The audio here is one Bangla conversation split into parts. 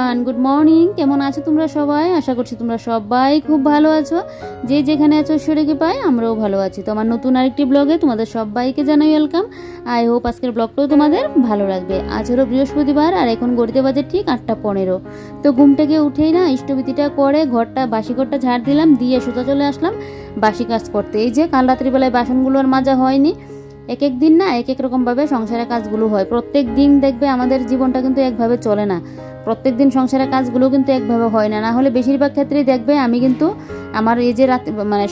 Everyone, good morning. কেমন আছো তোমরা সবাই? আশা করছি তোমরা সবাই খুব ভালো আছো। যে যেখানে আছো ঈশ্বরকে পাই, আমরাও ভালো আছি। তো আমার নতুন আরেকটি ব্লগে তোমাদের সবাইকে জানাই ওয়েলকাম। আই হোপ আজকের ব্লগটাও তোমাদের ভালো লাগবে। আজ হলো বৃহস্পতিবার আর এখন গড়িতে বাজে ঠিক 8:15। তো ঘুম থেকে উঠেই না ইষ্টবিধিটা করে বাসি ঘরটা ঝাড় দিলাম, দিয়ে সোজা চলে আসলাম বাসি কাজ করতে। এই যে কাল রাত্রিবেলায় বাসনগুলো আর মাজা হয়নি। এক এক দিন না এক এক রকমভাবে সংসারের কাজগুলো হয়। প্রত্যেক দিন দেখবে আমাদের জীবনটা কিন্তু একভাবে চলে না। প্রত্যেক দিন সংসারের কাজগুলো কিন্তু একভাবে হয় না। না হলে বেশিরভাগ ক্ষেত্রেই দেখবে আমি কিন্তু আমার এই যে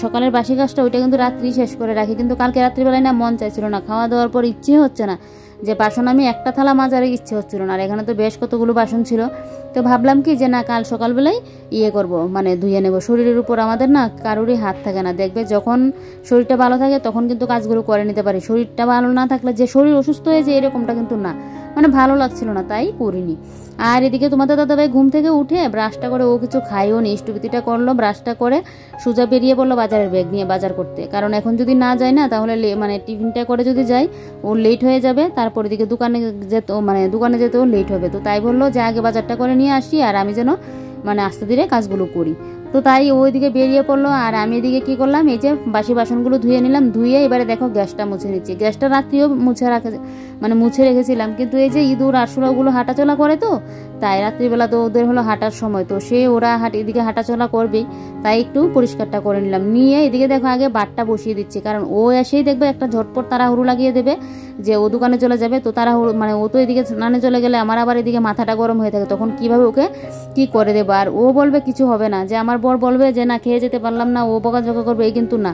সকালের বাসি কাজটা ওইটা কিন্তু রাত্রি শেষ করে রাখি। কিন্তু কালকে রাত্রিবেলায় না মন চাইছিল না, খাওয়া দাওয়ার পর ইচ্ছে হচ্ছে না যে বাসন আমি একটা থালা মাজার ইচ্ছে হচ্ছিল না। আর এখানে তো বেশ কতগুলো বাসন ছিল। তো ভাবলাম কি যে না কাল সকালবেলায় করব, ধুয়ে নেব। শরীরের উপর আমাদের না কারোরই হাত থাকে না। দেখবে যখন শরীরটা ভালো থাকে তখন কিন্তু কাজগুলো করে নিতে পারি। শরীরটা ভালো না থাকলে যে শরীর অসুস্থ হয়ে যায় এরকমটা কিন্তু না, ভালো লাগছিল না তাই করিনি। আর এদিকে তোমাদের দাদাভাই ঘুম থেকে উঠে ব্রাশটা করে ও কিছু খাইও নি, ইষ্টবিধিটা করলো, ব্রাশটা করে সোজা বেরিয়ে পড়লো বাজারের ব্যাগ নিয়ে বাজার করতে। কারণ এখন যদি না যায় না তাহলে টিফিনটা করে যদি যাই ও লেট হয়ে যাবে। তারপর এদিকে দোকানে যেতেও লেট হবে। তো তাই বললো যে আগে বাজারটা করে নিয়ে আসি আর আমি যেন আস্তে ধীরে কাজগুলো করি। তো তাই ওইদিকে বেরিয়ে পড়লো আর আমি এদিকে কি করলাম, এই যে বাসি বাসনগুলো ধুয়ে নিলাম। ধুয়ে এবারে দেখো গ্যাসটা মুছে নিচ্ছি। গ্যাসটা রাত্রিও মুছে রেখেছিলাম, কিন্তু এই যে ইঁদুর আরশোলা ওগুলো হাঁটাচলা করে তো তাই রাত্রিবেলা তো ওদের হলো হাঁটার সময়, তো ওরা এদিকে হাঁটাচলা করবেই, তাই একটু পরিষ্কারটা করে নিলাম। নিয়ে এদিকে দেখো আগে বাটটা বসিয়ে দিচ্ছি, কারণ ও এসেই দেখবে একটা ঝটপট তাড়াহুড়ো লাগিয়ে দেবে যে ও দোকানে চলে যাবে। তো তাড়াহুড়ো ও তো এদিকে স্নানে চলে গেলে আমার আবার এদিকে মাথাটা গরম হয়ে থাকে, তখন কিভাবে ওকে কি করে দেবো। আর ও বলবে কিছু হবে না, যে আমার বর বলবে যে না খেয়ে যেতে পারলাম না, ও বকাঝকা করবে, এই কিন্তু না।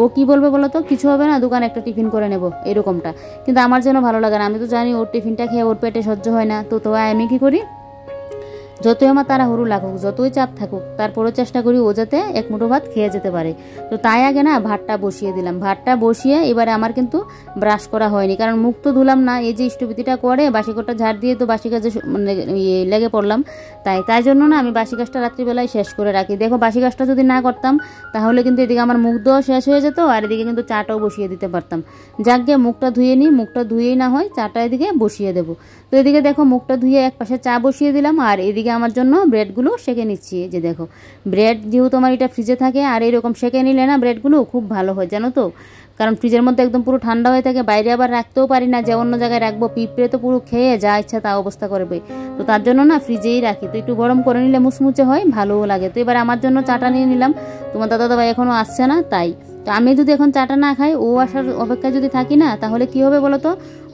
ও কি বলবে বলো তো, কিছু হবে না, দোকানে একটা টিফিন করে নেব এরকমটা। কিন্তু আমার যেন ভালো লাগে না। আমি তো জানি ওর টিফিনটা খেয়ে ওর পেটে সহ্য হয় না। তো আমি কি করি, যতই আমার তাড়াহুড়ো লাগুক, যতই চাপ থাকুক, তারপরেও চেষ্টা করি ও যাতে এক মুঠো ভাত খেয়ে যেতে পারে। তো তাই আগে না ভাতটা বসিয়ে দিলাম। ভাতটা বসিয়ে এবারে আমার কিন্তু ব্রাশ করা হয়নি, কারণ মুখ তো ধুলাম না। এই যে ইষ্টবিধিটা করে বাসি ঘরটা ঝাড় দিয়ে তো বাসি কাজে লেগে পড়লাম। তাই জন্য না আমি বাসি কাজটা রাত্রিবেলায় শেষ করে রাখি। দেখো বাসি কাজটা যদি না করতাম তাহলে কিন্তু এদিকে আমার মুখ ধোয়া শেষ হয়ে যেত আর এদিকে কিন্তু চাটাও বসিয়ে দিতে পারতাম। যাক গিয়ে মুখটা ধুয়ে নিই, মুখটা ধুয়েই না হয় চাটা এদিকে বসিয়ে দেবো। তো এদিকে দেখো মুখটা ধুয়ে এক পাশে চা বসিয়ে দিলাম আর এদিকে আমার জন্য ব্রেডগুলো সেঁকে নিচ্ছি। যে দেখো ব্রেড যেহেতু আমার এটা ফ্রিজে থাকে আর এরকম সেঁকে নিলে না ব্রেডগুলো খুব ভালো হয় জানো তো। কারণ ফ্রিজের মধ্যে একদম পুরো ঠান্ডা হয়ে থাকে, বাইরে আবার রাখতেও পারি না যে অন্য জায়গায় রাখবো, পিঁপড়ে তো পুরো খেয়ে যা ইচ্ছা তা অবস্থা করবে। তো তার জন্য না ফ্রিজেই রাখি। তো একটু গরম করে নিলে মুচমুচে হয়, ভালোও লাগে। তো এবার আমার জন্য চাটা নিয়ে নিলাম। তোমার দাদাভাই এখনও আসছে না, তাই তো আমি যদি এখন চাটা না খাই, ও আসার অপেক্ষায় যদি থাকি না তাহলে কি হবে বলো তো,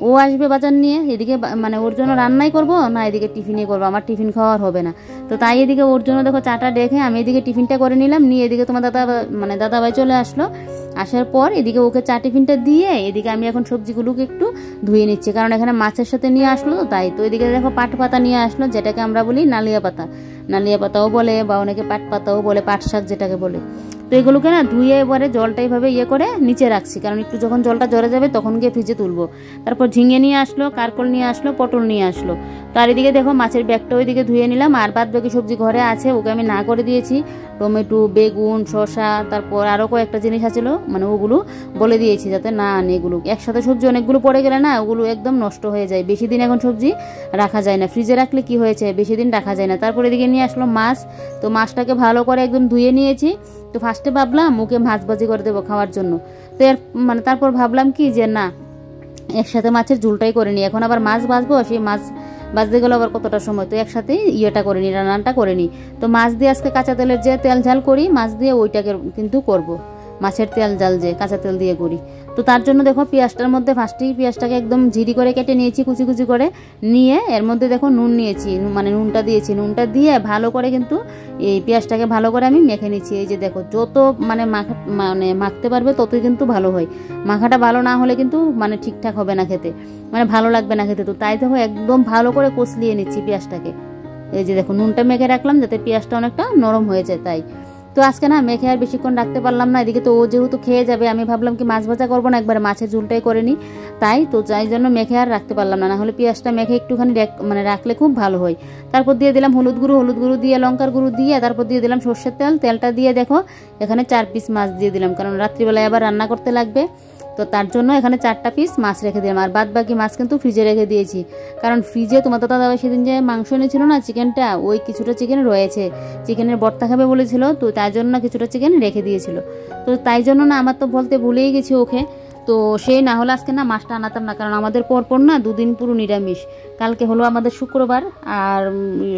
ও আসবে বাজার নিয়ে, এদিকে ওর জন্য রান্নাই করব না এদিকে টিফিনই করবো, আমার টিফিন খাওয়ার হবে না। তো তাই এদিকে ওর জন্য দেখো চাটা দেখে আমি এদিকে টিফিনটা করে নিলাম। নিয়ে এদিকে তোমার দাদাভাই চলে আসলো। আসার পর এদিকে ওকে চা টিফিনটা দিয়ে এদিকে আমি এখন সবজিগুলোকে একটু ধুয়ে নিচ্ছি, কারণ এখানে মাছের সাথে নিয়ে আসলো তো তাই। তো এদিকে দেখো পাট পাতা নিয়ে আসলো, যেটাকে আমরা বলি নালিয়া পাতা, নালিয়া পাতাও বলে বা অনেকে পাট পাতাও বলে, পাট শাক যেটাকে বলে। তো এগুলোকে না ধুয়ে এবারে জলটা এইভাবে করে নিচে রাখছি, কারণ একটু যখন জলটা ঝরে যাবে তখন গিয়ে ফ্রিজে তুলবো। তারপর ঝিঙে নিয়ে আসলো, কারকল নিয়ে আসলো, পটল নিয়ে আসলো। তার এদিকে দেখো মাছের ব্যাগটা ওইদিকে ধুয়ে নিলাম। আর বাদ বাকি সবজি ঘরে আছে, ওকে আমি না করে দিয়েছি। টমেটো, বেগুন, শসা, তারপর আরও কয়েকটা জিনিস আছিল, ওগুলো বলে দিয়েছি যাতে না আনে। এগুলো একসাথে সবজি অনেকগুলো পড়ে গেলে না ওগুলো একদম নষ্ট হয়ে যায়। বেশি দিন এখন সবজি রাখা যায় না, ফ্রিজে রাখলে কি হয়েছে বেশি দিন রাখা যায় না। তারপর এদিকে নিয়ে আসলো মাছ। তো মাছটাকে ভালো করে একদম ধুয়ে নিয়েছি। তো ফার্স্টে ভাবলাম ওকে মাছ ভাজি করে দেবো খাওয়ার জন্য। তো তারপর ভাবলাম কি যে না একসাথে মাছের ঝোলটাই করে নিই, এখন আবার মাছ ভাজবো, সেই মাছ ভাজতে গেলে আবার কতটা সময়, তো একসাথে করে নিই, রান্নাটা করে নিই। তো মাছ দিয়ে আজকে কাঁচা তেলের যে তেল ঝাল করি মাছ দিয়ে ওইটাকে কিন্তু করব, মাছের তেল ঝাল যে কাঁচা তেল দিয়ে করি। তো তার জন্য দেখো পেঁয়াজটার মধ্যে ফার্স্টেই পেঁয়াজটাকে একদম ঝিরি করে কেটে নিয়েছি, কুচি কুচি করে নিয়ে এর মধ্যে দেখো নুন নিয়েছি, নুনটা দিয়েছি। নুনটা দিয়ে ভালো করে কিন্তু এই পেঁয়াজটাকে ভালো করে আমি মেখে নিচ্ছি। এই যে দেখো যত মাখতে পারবে ততই কিন্তু ভালো হয়। মাখাটা ভালো না হলে কিন্তু ঠিকঠাক হবে না খেতে, ভালো লাগবে না খেতে। তো তাই দেখো একদম ভালো করে কষলিয়ে নিচ্ছি পেঁয়াজটাকে। এই যে দেখো নুনটা মেখে রাখলাম যাতে পেঁয়াজটা অনেকটা নরম হয়ে যায়। তাই তো আজকে না মেখে আর বেশিক্ষণ রাখতে পারলাম না। এদিকে তো ও যেহেতু খেয়ে যাবে, আমি ভাবলাম কি মাছ ভাজা করবো না, একবারে মাছের ঝোলটাই করে নিই। তাই জন্য মেখে আর রাখতে পারলাম না, নাহলে পেঁয়াজটা মেখে একটুখানি রাখলে খুব ভালো হয়। তারপর দিয়ে দিলাম হলুদ গুঁড়ো দিয়ে লঙ্কার গুঁড়ো দিয়ে, তারপর দিয়ে দিলাম সর্ষের তেলটা দিয়ে দেখো এখানে 4 পিস মাছ দিয়ে দিলাম, কারণ রাত্রিবেলায় আবার রান্না করতে লাগবে। তো তার জন্য এখানে 4টা পিস মাছ রেখে দিলাম, আর বাদ বাকি মাছ কিন্তু ফ্রিজে রেখে দিয়েছি। কারণ ফ্রিজে তোমাদের দাদাভাই সেদিন যে মাংস এনেছিল না চিকেনটা, ওই কিছুটা চিকেন রয়েছে, চিকেনের ভর্তা খাবে বলেছিল, তো তাই জন্য কিছুটা চিকেন রেখে দিয়েছিল। তো তাই জন্য না আমার তো বলতে ভুলেই গেছি ওকে, তো সেই না হলে আজকে না মাছটা আনাতাম না, কারণ আমাদের পরপর না 2 দিন পুরো নিরামিষ। কালকে হলো আমাদের শুক্রবার, আর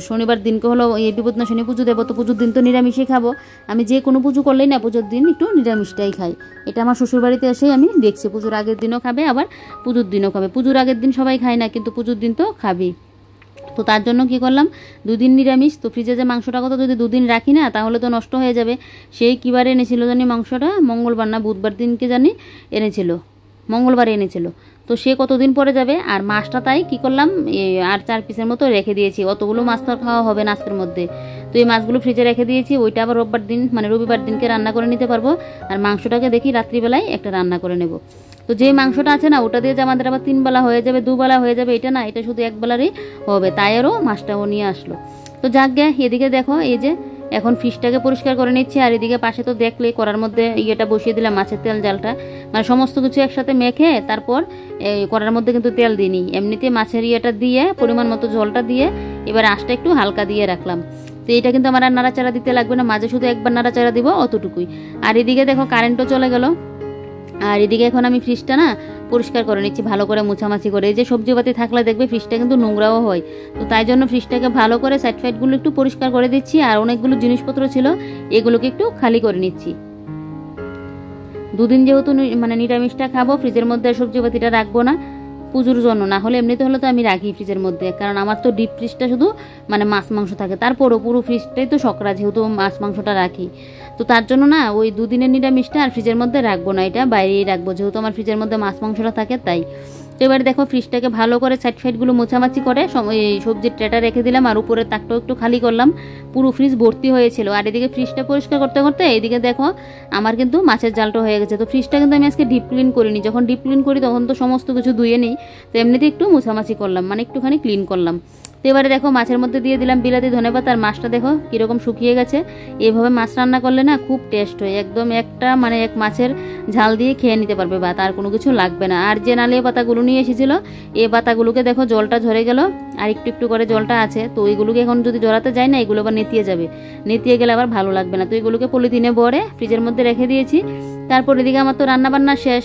শনিবার দিনকে হলো এই বিপদনাশিনী পুজো দেবো, তো পুজোর দিন তো নিরামিষই খাবো। আমি যে কোনো পুজো করলেই না পুজোর দিন একটু নিরামিষটাই খাই। এটা আমার শ্বশুরবাড়িতে এসেই আমি দেখছি, পুজোর আগের দিনও খাবে আবার পুজোর দিনও খাবে। পুজোর আগের দিন সবাই খায় না, কিন্তু পুজোর দিন তো খাবেই। তো তার জন্য কি করলাম, 2 দিন নিরামিষ। তো ফ্রিজে যে মাংসটা কত যদি 2 দিন রাখি না তাহলে তো নষ্ট হয়ে যাবে। সেই কিবারে এনেছিল জানি মাংসটা, মঙ্গলবার না বুধবার দিনকে জানি এনেছিল, মঙ্গলবার এনেছিল। তো সে কতদিন পরে যাবে, আর মাছটা তাই কি করলাম আর 4 পিসের মতো রেখে দিয়েছি। অতগুলো মাছ তো আর খাওয়া হবে না আজকের মধ্যে, তো এই মাছগুলো ফ্রিজে রেখে দিয়েছি। ওইটা আবার রোববার দিন মানে রবিবার দিনকে রান্না করে নিতে পারবো, আর মাংসটাকে দেখি রাত্রিবেলায় একটা রান্না করে নেব। তো যে মাংসটা আছে না ওটা দিয়ে যে আমাদের আবার 3 বেলা হয়ে যাবে 2 বেলা হয়ে যাবে এটা না, এটা শুধু 1 বেলারই হবে, তাই আরও মাছটাও নিয়ে আসলো। তো যাক গে, এদিকে দেখো এই যে এখন ফিশটাকে পরিষ্কার করে নিচ্ছি, আর এদিকে পাশে তো দেখলে কড়ার মধ্যে ইয়েটা বসিয়ে দিলাম, মাছের তেল জালটা, মানে সমস্ত কিছু একসাথে মেখে তারপর এই কড়ার মধ্যে কিন্তু তেল দিইনি, এমনিতে মাছের ইয়েটা দিয়ে পরিমাণ মতো জলটা দিয়ে এবার আঁচটা একটু হালকা দিয়ে রাখলাম। তো এটা কিন্তু আমার আর নাড়াচাড়া দিতে লাগবে না, মাঝে শুধু একবার নাড়াচাড়া দিব অতটুকুই। আর এদিকে দেখো কারেন্টও চলে গেল, আর এদিকে এখন আমি ফ্রিজটা না পরিষ্কার করে নিচ্ছি ভালো করে মুছামাছি করে। এই যে সবজিপাতি থাকলে দেখবে ফ্রিজটা কিন্তু নোংরাও হয়, তো তাই জন্য ফ্রিজটাকে ভালো করে সাইড ফাইডগুলো একটু পরিষ্কার করে দিচ্ছি, আর অনেকগুলো জিনিসপত্র ছিল এগুলোকে একটু খালি করে নিচ্ছি। 2 দিন যেহেতু মানে নিরামিষটা খাবো, ফ্রিজের মধ্যে সবজিপাতিটা রাখবো না পুজোর জন্য, না হলে এমনিতে হলে তো আমি রাখি ফ্রিজের মধ্যে, কারণ আমার তো ডিপ ফ্রিজটা শুধু মানে মাছ মাংস থাকে, তারপরও পুরো ফ্রিজটাই তো শকরা যেহেতু মাছ মাংসটা রাখি। তো তার জন্য না ওই 2 দিনের নিরামিষটা আর ফ্রিজের মধ্যে রাখবো না, এটা বাইরেই রাখবো, যেহেতু আমার ফ্রিজের মধ্যে মাছ মাংসটা থাকে তাই। তো এবার দেখো ফ্রিজটাকে ভালো করে সাইড ফাইডগুলো মোছামাছি করে এই সবজির ট্রেটা রেখে দিলাম, আর উপরের তাকটাও একটু খালি করলাম, পুরো ফ্রিজ ভর্তি হয়েছিল। আর এদিকে ফ্রিজটা পরিষ্কার করতে করতে এদিকে দেখো আমার কিন্তু মাছের জালটা হয়ে গেছে। তো ফ্রিজটা কিন্তু আমি আজকে ডিপ ক্লিন করিনি, যখন ডিপ ক্লিন করি তখন তো সমস্ত কিছু ধুয়ে নিই, তো এমনিতে একটু মোছামাছি করলাম, মানে একটুখানি ক্লিন করলাম। তো এবারে দেখো মাছের মধ্যে দিয়ে দিলাম বিলাতি ধনেপাতা, আর মাছটা দেখো কীরকম শুকিয়ে গেছে। এভাবে মাছ রান্না করলে না খুব টেস্ট হয়, একদম একটা মানে এক মাছের ঝাল দিয়ে খেয়ে নিতে পারবে, বা তার কোনো কিছু লাগবে না। আর যে নালিয়ে পাতাগুলো নিয়ে এসেছিল এই পাতাগুলোকে দেখো জলটা ঝরে গেল, আর একটু একটু করে জলটা আছে, তো ওইগুলোকে এখন যদি জড়াতে যায় না এগুলো আবার নেতিয়ে যাবে, নেতিয়ে গেলে আবার ভালো লাগবে না। তো এগুলোকে পলিথিনে ভরে ফ্রিজের মধ্যে রেখে দিয়েছি। তারপর এদিকে আমার তো রান্নাবান্না শেষ,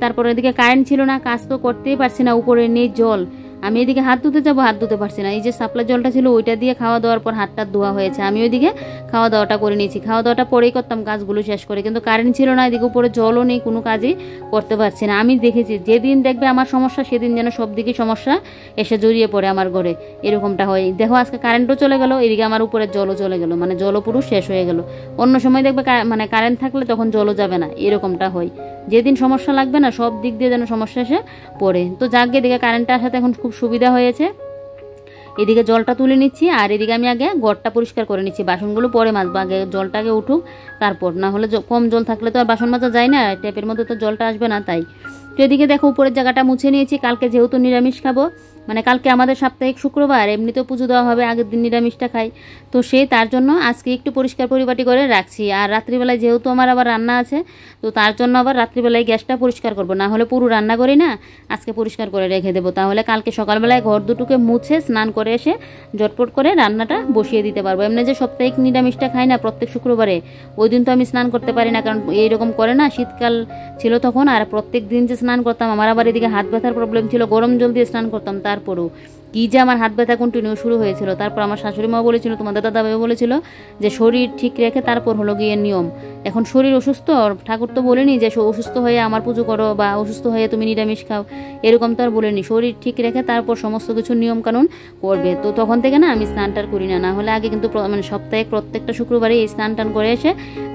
তারপর এদিকে কারেন্ট ছিল না, কাজ তো করতেই পারছি না, উপরে নেই জল, আমি এদিকে হাত ধুতে যাবো হাত ধুতে পারছি না। এই যে সাপ্লাই জলটা ছিল ওইটা দিয়ে খাওয়া দাওয়ার পর হাতটা ধোয়া হয়েছে, আমি ওইদিকে খাওয়া দাওয়াটা করে নিয়েছি, খাওয়া দাওয়াটা পরেই করতাম কাজগুলো শেষ করে, কিন্তু কারেন্ট ছিল না, এদিকে উপরে জলও নেই, কোনো কাজই করতে পারছি না। আমি দেখেছি যেদিন দেখবে আমার সমস্যা সেদিন যেন সব দিকে সমস্যা এসে জড়িয়ে পড়ে আমার ঘরে, এরকমটা হয়। দেখো আজকে কারেন্টও চলে গেল, এদিকে আমার উপরে জলও চলে গেল, মানে জলও পুরো শেষ হয়ে গেল। অন্য সময় দেখবে মানে কারেন্ট থাকলে তখন জলও যাবে না, এরকমটা হয়। যেদিন সমস্যা লাগবে না সব দিক দিয়ে যেন সমস্যা এসে পড়ে। তো যাক এদিকে কারেন্টটা আসাতে এখন খুব সুবিধা হয়েছে। এদিকে জলটা তুলে নিচ্ছি, আর এদিকে আমি আগে ঘরটা পরিষ্কার করে নিচ্ছি, বাসনগুলো পরে মাজবো, আগে জলটা আগে উঠুক তারপর, না হলে কম জল থাকলে তো আর বাসন মাজা যায় না, ট্যাপের মধ্যে তো জলটা আসবে না তাই। তো এদিকে দেখো উপরের জায়গাটা মুছে নিয়েছি, কালকে যেহেতু নিরামিষ খাবো, মানে কালকে আমাদের সাপ্তাহিক শুক্রবার, এমনিতেও পুজো দেওয়া হবে, আগের দিন নিরামিষটা খাই, তো সেই তার জন্য আজকে একটু পরিষ্কার পরিপাটি করে রাখছি। আর রাত্রিবেলায় যেহেতু আমার আবার রান্না আছে, তো তার জন্য আবার রাত্রিবেলায় গ্যাসটা পরিষ্কার করবো, না হলে পুরো রান্না করি না, আজকে পরিষ্কার করে রেখে দেবো, তাহলে কালকে সকালবেলায় ঘর দুটোকে মুছে স্নান করে এসে ঝটপট করে রান্নাটা বসিয়ে দিতে পারবো। এমনি যে সাপ্তাহিক নিরামিষটা খাই না প্রত্যেক শুক্রবারে, ওই দিন তো আমি স্নান করতে পারি না, কারণ এইরকম করে না, শীতকাল ছিল তখন, আর প্রত্যেক দিন যে স্নান করতাম, আমার আবার এদিকে হাত ব্যথার প্রবলেম ছিল, গরম জল দিয়ে স্নান করতাম, তারপরেও কি যে আমার হাত ব্যথা কন্টিনিউ শুরু হয়েছিল। তারপর আমার শাশুড়ি মা বলেছিল, তোমাদের দাদাভাইও বলেছিল যে শরীর ঠিক রেখে তারপর হলো গিয়ে নিয়ম। এখন শরীর অসুস্থ, ঠাকুর তো বলেনি যে অসুস্থ হয়ে আমার পুজো করো বা অসুস্থ হয়ে তুমি নিরামিষ খাও, এরকম তো আর বলেনি, শরীর ঠিক রেখে তারপর সমস্ত কিছু নিয়ম কানুন করবে। তো তখন থেকে না আমি স্নান টান করি না, না হলে আগে কিন্তু মানে সপ্তাহে প্রত্যেকটা শুক্রবারে এই স্নান টান করে এসে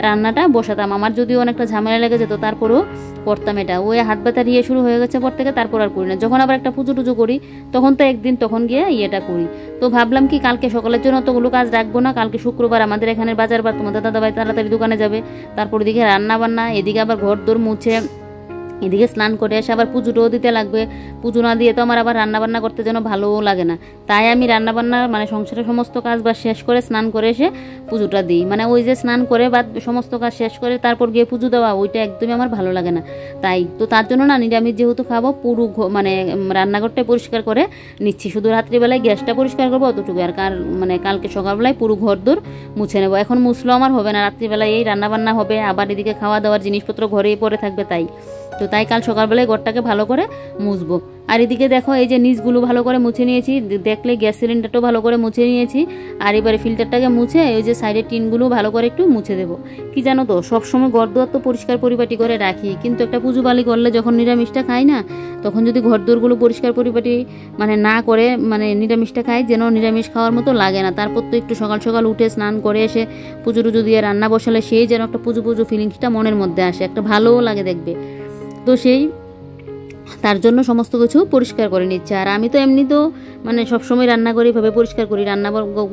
রান্নাটা বসাতাম। আমার যদিও অনেকটা ঝামেলা লেগে যেত, তারপরেও করতাম এটা। ওই হাত ব্যথা ইয়ে শুরু হয়ে গেছে পর থেকে, তারপর আর করি না। যখন আবার একটা পুজো টুজো করি তখন তো একদিন তখন গিয়ে ইয়েটা করি। তো ভাবলাম কি কালকে সকালের জন্য তোগুলো কাজ রাখবো না, কালকে শুক্রবার আমাদের এখানের বাজার বার, তোমাদের দাদাভাই তাড়াতাড়ি দোকানে যাবে, তারপর এদিকে রান্না বান্না, এদিকে আবার ঘর দোর মুছে এদিকে স্নান করে এসে আবার পুজোটাও দিতে লাগবে, পুজো না দিয়ে তো আমার আবার রান্নাবান্না করতে যেন ভালোও লাগে না। তাই আমি রান্নাবান্না মানে সংসারের সমস্ত কাজ বা শেষ করে স্নান করে এসে পুজোটা দিই। মানে ওই যে স্নান করে বা সমস্ত কাজ শেষ করে তারপর গিয়ে পুজো দেওয়া, ওইটা একদমই আমার ভালো লাগে না। তাই তো তার জন্য না নিরামিষ যেহেতু খাবো, পুরো মানে রান্নাঘরটা পরিষ্কার করে নিচ্ছি, শুধু রাত্রিবেলায় গ্যাসটা পরিষ্কার করবো অতটুকু। আর মানে কালকে সকালবেলায় পুরো ঘরদোর মুছে নেবো। এখন মুছলেও আমার হবে না, রাত্রিবেলায় এই রান্নাবান্না হবে, আবার এদিকে খাওয়া দাওয়ার জিনিসপত্র ঘরেই পড়ে থাকবে। তাই কাল সকালবেলায় ঘরটাকে ভালো করে মুছবো। আর এদিকে দেখো এই যে নিচগুলো ভালো করে মুছে নিয়েছি, দেখলে গ্যাস সিলিন্ডারটাও ভালো করে মুছে নিয়েছি। আর এবারে ফিল্টারটাকে মুছে ওই যে সাইডের টিনগুলো ভালো করে একটু মুছে দেবো। কি জানো তো, সবসময় ঘরদুয়ার তো পরিষ্কার পরিপাটি করে রাখি, কিন্তু একটা পুজো বালি করলে যখন নিরামিষটা খাই না, তখন যদি ঘরদুয়ারগুলো পরিষ্কার পরিপাটি মানে না করে মানে নিরামিষটা খাই, যেন নিরামিষ খাওয়ার মতো লাগে না। তারপর তো একটু সকাল সকাল উঠে স্নান করে এসে পুজো টুজো দিয়ে রান্না বসালে সেই যেন একটা পুজো পুজো ফিলিংসটা মনের মধ্যে আসে, একটা ভালোও লাগে দেখবে। তো তার জন্য সমস্ত কিছু পরিষ্কার করে নিচ্ছে। আর আমি তো এমনি তো মানে সবসময় রান্না করি এভাবে পরিষ্কার করি,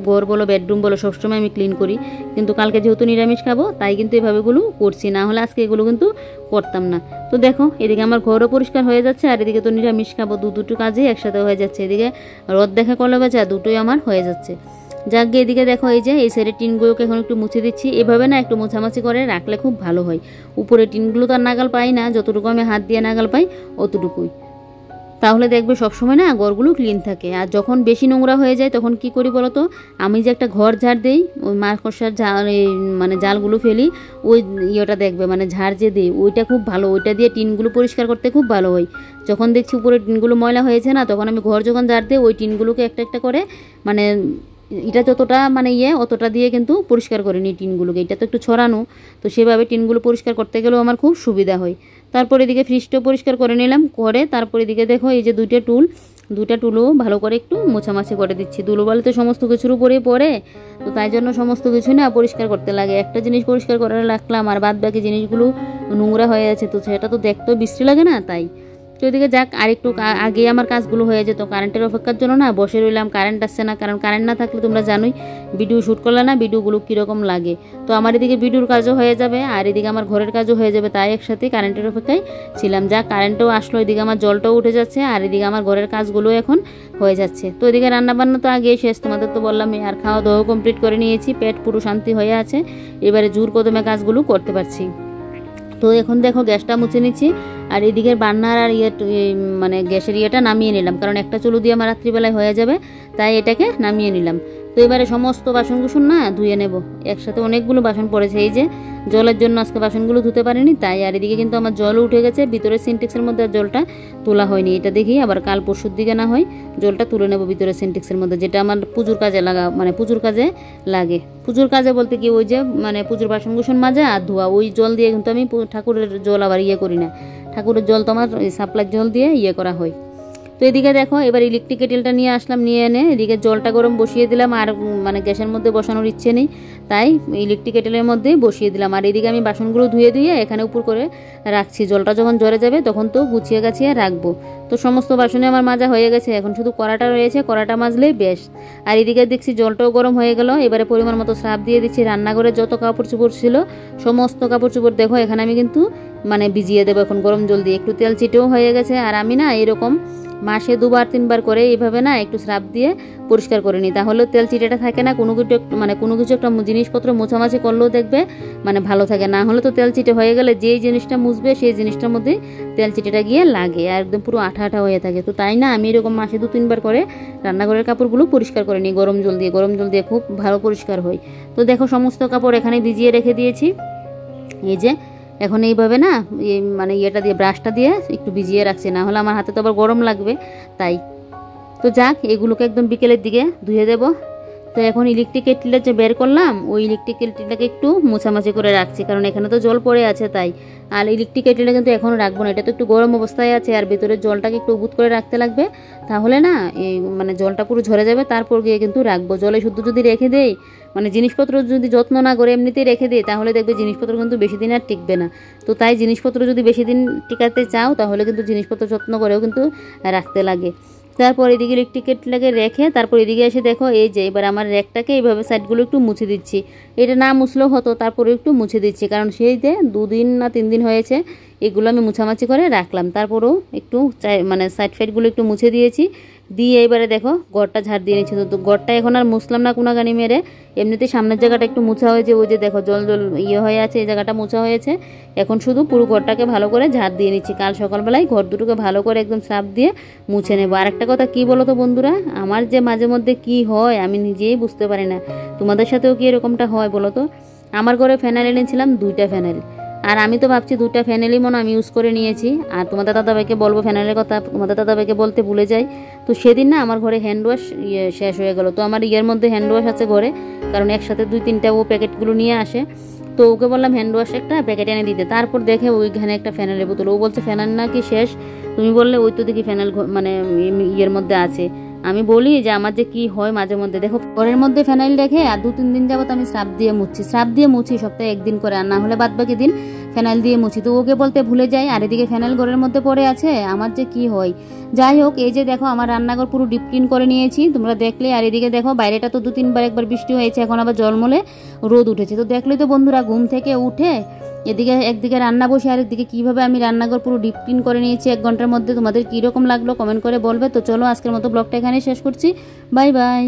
ঘর বলো বেডরুম বলো সবসময় আমি ক্লিন করি। কিন্তু কালকে যেহেতু নিরামিষ খাবো তাই কিন্তু এভাবেগুলো করছি, না হলে আজকে এগুলো কিন্তু করতাম না। তো দেখো এদিকে আমার ঘরও পরিষ্কার হয়ে যাচ্ছে, আর এদিকে তো নিরামিষ খাবো, দুটো কাজই একসাথে হয়ে যাচ্ছে। এদিকে রদ দেখা কলে বেচা দুটোই আমার হয়ে যাচ্ছে। যাক গিয়ে এদিকে দেখো এই যে এই সাইডের টিনগুলোকে এখন একটু মুছে দিচ্ছি। এভাবে না একটু মোছামাছি করে রাখলে খুব ভালো হয়। উপরে টিনগুলো তো আর নাগাল পাই না, যতটুকু আমি হাত দিয়ে নাগাল পাই অতটুকুই। তাহলে দেখবে সবসময় না ঘরগুলো ক্লিন থাকে। আর যখন বেশি নোংরা হয়ে যায় তখন কি করি বলো তো, আমি যে একটা ঘর ঝাড় দিই, ওই মাকড়সার মানে জালগুলো ফেলি, ওই ইয়েটা দেখবে মানে ঝাড় যে দিই ওইটা খুব ভালো, ওইটা দিয়ে টিনগুলো পরিষ্কার করতে খুব ভালো হয়। যখন দেখছি উপরে টিনগুলো ময়লা হয়েছে না, তখন আমি ঘর যখন ঝাড় দিই ওই টিনগুলোকে একটা একটা করে মানে এটা যতটা মানে অতটা দিয়ে কিন্তু পরিষ্কার করে নিই টিনগুলোকে। এটা তো একটু ছড়ানো, তো সেভাবে টিনগুলো পরিষ্কার করতে গেলেও আমার খুব সুবিধা হয়। তারপর এদিকে ফ্রিজটাও পরিষ্কার করে নিলাম করে, তারপর এদিকে দেখো এই যে দুইটা টুলও ভালো করে একটু মোছামাছি করে দিচ্ছি। ধুলোবালি তো সমস্ত কিছুর উপরেই পড়ে, তো তাই জন্য সমস্ত কিছু না পরিষ্কার করতে লাগে। একটা জিনিস পরিষ্কার করে রাখলাম আর বাদ বাকি জিনিসগুলো নোংরা হয়ে আছে, তো সেটা তো দেখতেও বিশ্রী লাগে না। তাই তো এদিকে যাক আর একটু আগে আমার কাজগুলো হয়ে যেত, কারেন্টের অপেক্ষার জন্য না বসে রইলাম, কারেন্ট আসছে না। কারণ কারেন্ট না থাকলে তোমরা জানোই ভিডিও শ্যুট করলে না ভিডিওগুলো কীরকম লাগে। তো আমার এদিকে ভিডিওর কাজও হয়ে যাবে আর এদিকে আমার ঘরের কাজও হয়ে যাবে, তাই একসাথে কারেন্টের অপেক্ষায় ছিলাম। যাক কারেন্টও আসলো, এদিকে আমার জলটাও উঠে যাচ্ছে আর এদিকে আমার ঘরের কাজগুলো এখন হয়ে যাচ্ছে। তো এদিকে রান্নাবান্না তো আগেই শেষ, তোমাদের তো বললাম। আর খাওয়া দাওয়াও কমপ্লিট করে নিয়েছি, পেট পুরো শান্তি হয়ে আছে, এবারে জোর কদমে কাজগুলো করতে পারছি। তো এখন দেখো গ্যাসটা মুছে নিচ্ছি আর এদিকে বান্নার আর মানে গ্যাসের ইয়েটা নামিয়ে নিলাম, কারণ একটা চুলো দিয়ে আমার রাত্রিবেলায় হয়ে যাবে, তাই এটাকে নামিয়ে নিলাম। তো এবারে সমস্ত বাসন কুসন না ধুয়ে নেব, একসাথে অনেকগুলো বাসন পড়েছে। এই যে জলের জন্য আজকে বাসনগুলো ধুতে পারিনি তাই। আর এদিকে কিন্তু আমার জলও উঠে গেছে, ভিতরে সিনটেক্সের মধ্যে জলটা তোলা হয়নি, এটা দেখি আবার কাল পরশুর দিকে না হয় জলটা তুলে নেব ভিতরে সিনটেক্সের মধ্যে, যেটা আমার পুজোর কাজে মানে পুজোর কাজে লাগে। পুজোর কাজে বলতে কি ওই যে মানে পুজোর বাসন কুসন মাজা আর ধোয়া, ওই জল দিয়ে কিন্তু আমি ঠাকুরের জল আবার করি না, ঠাকুরের জল তো আমার সাপ্লাই জল দিয়ে করা হয়। তো এদিকে দেখো এবার ইলেকট্রিক কেটেলটা নিয়ে আসলাম, নিয়ে এনে এদিকে জলটা গরম বসিয়ে দিলাম। আর মানে গ্যাসের মধ্যে বসানোর ইচ্ছে নেই, তাই ইলেকট্রিক কেটেলের মধ্যে বসিয়ে দিলাম। আর এদিকে আমি বাসনগুলো ধুয়ে এখানে উপর করে রাখছি, জলটা যখন জ্বরে যাবে তখন তো গুছিয়ে গাছিয়ে রাখবো। তো সমস্ত বাসনে আমার মাজা হয়ে গেছে, এখন শুধু কড়াটা রয়েছে, কড়াটা মাজলেই বেশ। আর এদিকে দেখছি জলটাও গরম হয়ে গেল, এবারে পরিমাণ মতো সার্ফ দিয়ে দিচ্ছি। রান্নাঘরে যত কাপড় চোপড় ছিল সমস্ত কাপড় চোপড় দেখো এখানে আমি কিন্তু মানে ভিজিয়ে দেবো এখন গরম জল দিয়ে। একটু তেল চিটেও হয়ে গেছে, আর আমি না এরকম মাসে 2-3 বার করে এইভাবে না একটু স্রাব দিয়ে পরিষ্কার করে নিই, তাহলে তেল চিটেটা থাকে না। কোনো কিছু একটা জিনিসপত্র মোছামাছি করলেও দেখবে মানে ভালো থাকে, না হলে তো তেল চিটে হয়ে গেলে যেই জিনিসটা মুছবে সেই জিনিসটার মধ্যে তেল চিটেটা গিয়ে লাগে আর একদম পুরো আঠা আঠা হয়ে থাকে। তো তাই না আমি এরকম মাসে 2-3 বার করে রান্নাঘরের কাপড়গুলো পরিষ্কার করে নিই গরম জল দিয়ে খুব ভালো পরিষ্কার হয়। তো দেখো সমস্ত কাপড় এখানে ভিজিয়ে রেখে দিয়েছি। এই যে এখন এইভাবে না মানে দিয়ে ব্রাশটা দিয়ে একটু ভিজিয়ে রাখছি, না হলে আমার হাতে তো আবার গরম লাগবে তাই। তো যাক এগুলোকে একদম বিকেলের দিকে ধুয়ে দেব। তো এখন ইলেকট্রিক কেটলিটা যে বের করলাম ওই ইলেকট্রিক কেটলিটাকে একটু মোছামাছি করে রাখছি, কারণ এখানে তো জল পড়ে আছে তাই। আর ইলেকট্রিক কেটলিটা কিন্তু এখন রাখবো না, এটা তো একটু গরম অবস্থায় আছে আর ভেতরের জলটাকে একটু উবুত করে রাখতে লাগবে, তাহলে না এই মানে জলটা পুরো ঝরে যাবে, তারপর গিয়ে কিন্তু রাখবো। জলে শুদ্ধ যদি রেখে দেই মানে জিনিসপত্র যদি যত্ন না করে এমনিতেই রেখে দিই তাহলে দেখবে জিনিসপত্র কিন্তু বেশি দিন আর টিকবে না। তো তাই জিনিসপত্র যদি বেশি দিন টিকাতে চাও তাহলে কিন্তু জিনিসপত্র যত্ন করেও কিন্তু রাখতে লাগে। তারপর এদিকে ইলেকট্রিক কেটলাকে রেখে তারপর এদিকে এসে দেখো এই যে এবার আমার র্যাকটাকে এইভাবে সাইডগুলো একটু মুছে দিচ্ছি। এটা না মুছলেও হতো, তারপরে একটু মুছে দিচ্ছি, কারণ সেইতে 2 দিন না 3 দিন হয়েছে এগুলো আমি মুছামাছি করে রাখলাম। তারপরেও একটু মানে সাইড ফাইডগুলো একটু মুছে দিয়েছি, দিয়ে এবারে দেখো ঘরটা ঝাড় দিয়ে নিচ্ছি। তো ঘরটা এখন আর মুছলাম না কোনাগানি মেরে, এমনিতে সামনের জায়গাটা একটু মুছা হয়েছে, ওই যে দেখো জল জল হয়ে আছে, এই জায়গাটা মুছা হয়েছে। এখন শুধু পুরো ঘরটাকে ভালো করে ঝাড় দিয়ে নিচ্ছি। কাল সকালবেলায় ঘর দুটোকে ভালো করে একদম সাফ দিয়ে মুছে নেবো। আর একটা কথা কি বলো তো বন্ধুরা, আমার যে মাঝে মধ্যে কি হয় আমি নিজেই বুঝতে পারি না, তোমাদের সাথেও কি এরকমটা হয় বলো তো? আমার ঘরে ফ্যানেল এনেছিলাম 2টা ফ্যানেল, আর আমি তো ভাবছি 2টা ফ্যানেলই মনে আমি ইউজ করে নিয়েছি। আর তোমাদের দাদাভাইকে বলবো ফ্যানেলের কথা, তোমাদের দাদাভাইকে বলতে ভুলে যাই। তো সেদিন না আমার ঘরে হ্যান্ড ওয়াশ শেষ হয়ে গেল। তো আমার মধ্যে হ্যান্ড ওয়াশ আছে ঘরে, কারণ একসাথে 2-3টা ও প্যাকেটগুলো নিয়ে আসে। তো ওকে বললাম হ্যান্ড ওয়াশ একটা প্যাকেট এনে দিতে। তারপর দেখে ওইখানে একটা ফ্যানেলের বোতল, ও বলছে ফ্যানেল নাকি শেষ, তুমি বললে ওই তো দেখি ফ্যানেল মানে মধ্যে আছে। আমি বলি যে আমার যে কি হয় মাঝে মধ্যে, দেখো ঘরের মধ্যে ফ্যানাইল রেখে আর 2-3 দিন যাবত আমি স্রাব দিয়ে মুছি সপ্তাহে 1 দিন করে, আর না হলে বাদ বাকি দিন ফ্যানাইল দিয়ে মুছি। তো ওকে বলতে ভুলে যাই, আর এদিকে ফ্যানাইল ঘরের মধ্যে পড়ে আছে, আমার যে কি হয়। যাই হোক, এই যে দেখো আমার রান্নাঘর পুরো ডিপ ক্লিন করে নিয়েছি তোমরা দেখলে। আর এদিকে দেখো বাইরেটা তো 2-3 বার একবার বৃষ্টি হয়েছে, এখন আবার জলমলে রোদ উঠেছে। তো দেখলেই তো বন্ধুরা, ঘুম থেকে উঠে এদিকে একদিকে রান্না বসে আর একদিকে কীভাবে আমি রান্নাঘর পুরো ডিপ ক্লিন করে নিয়েছি 1 ঘন্টার মধ্যে। তোমাদের কীরকম লাগলো কমেন্ট করে বলবে। তো চলো আজকের মতো ব্লগটা এখানে শেষ করছি, বাই বাই।